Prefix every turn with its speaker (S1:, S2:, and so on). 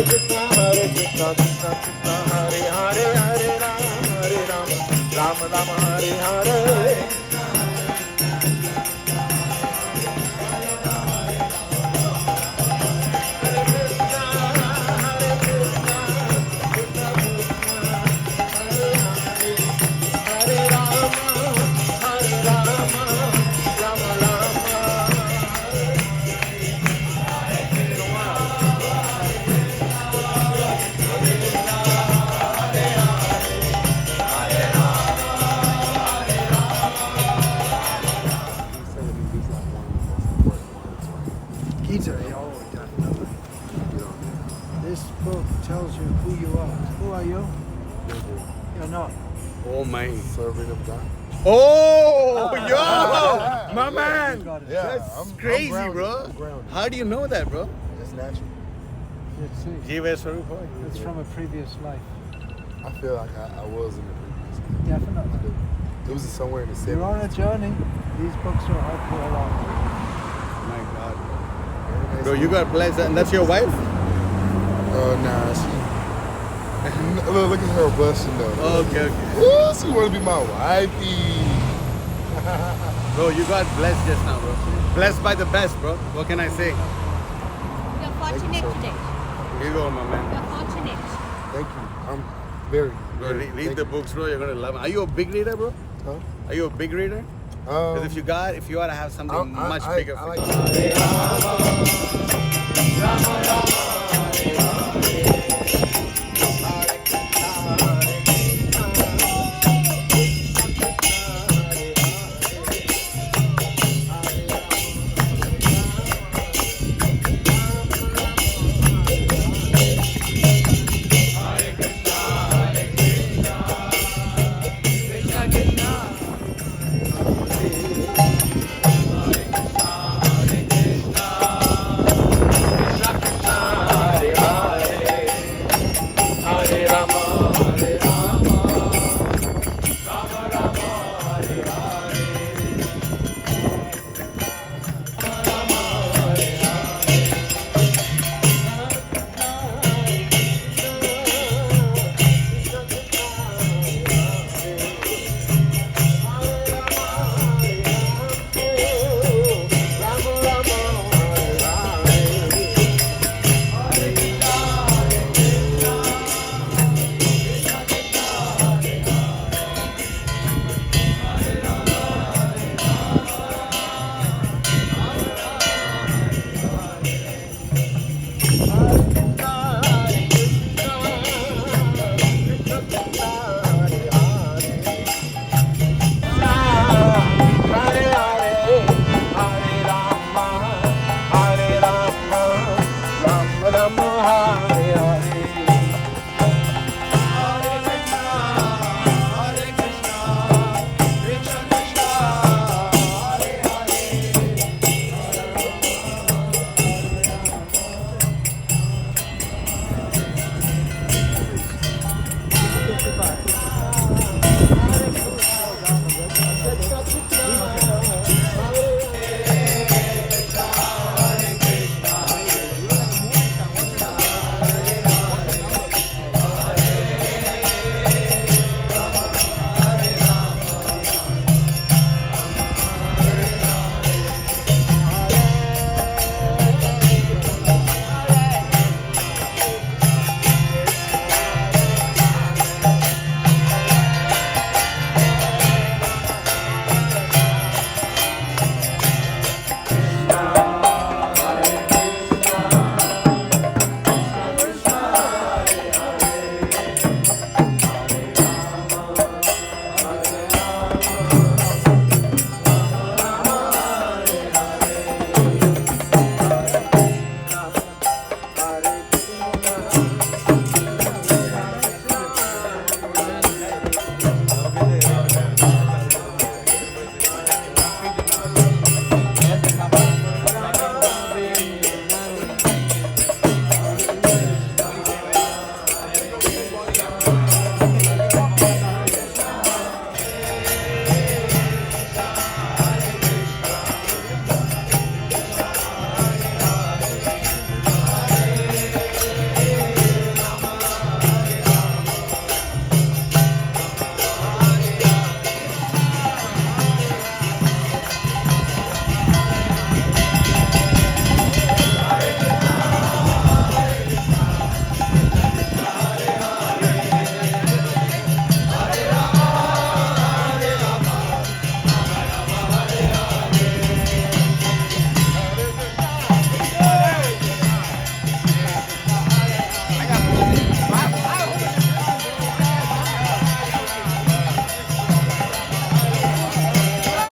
S1: Krishna, Krishna Krishna, Hare Hare, Hare Rama, Rama Rama, Hare Hare.
S2: Gita, oh, definitely. This book tells you who you are. Who are you? You're not.
S3: Oh my.
S1: Servant of God.
S3: Oh, yo, my
S2: You
S3: man.
S2: got it.
S1: Yeah,
S3: That's crazy,
S1: grounded,
S3: bro.
S1: I'm grounded.
S3: How do you know that, bro?
S1: It's natural.
S2: Let's see.
S3: Jiva Swarupa.
S2: It's from a previous life.
S1: I feel like I was in the previous.
S2: Definitely.
S1: It was somewhere in the 70s.
S2: You're on a journey. These books will help you along.
S3: My God. Bro, you got blessed, and that's your wife?
S1: Nah, she. Look at her blushing though.
S3: Okay.
S1: Ooh, she wanna be my wifey.
S3: Bro, you got blessed just now, bro. Blessed by the best, bro. What can I say?
S4: You're fortunate today.
S3: Here you go, my man.
S4: You're fortunate.
S1: Thank you. I'm very.
S3: Bro,
S1: very
S3: read
S1: thank
S3: the
S1: you.
S3: books, bro. You're gonna love it. Are you a big reader, bro?
S1: Huh?
S3: Are you a big reader? Because if you ought to have something much bigger.
S1: I like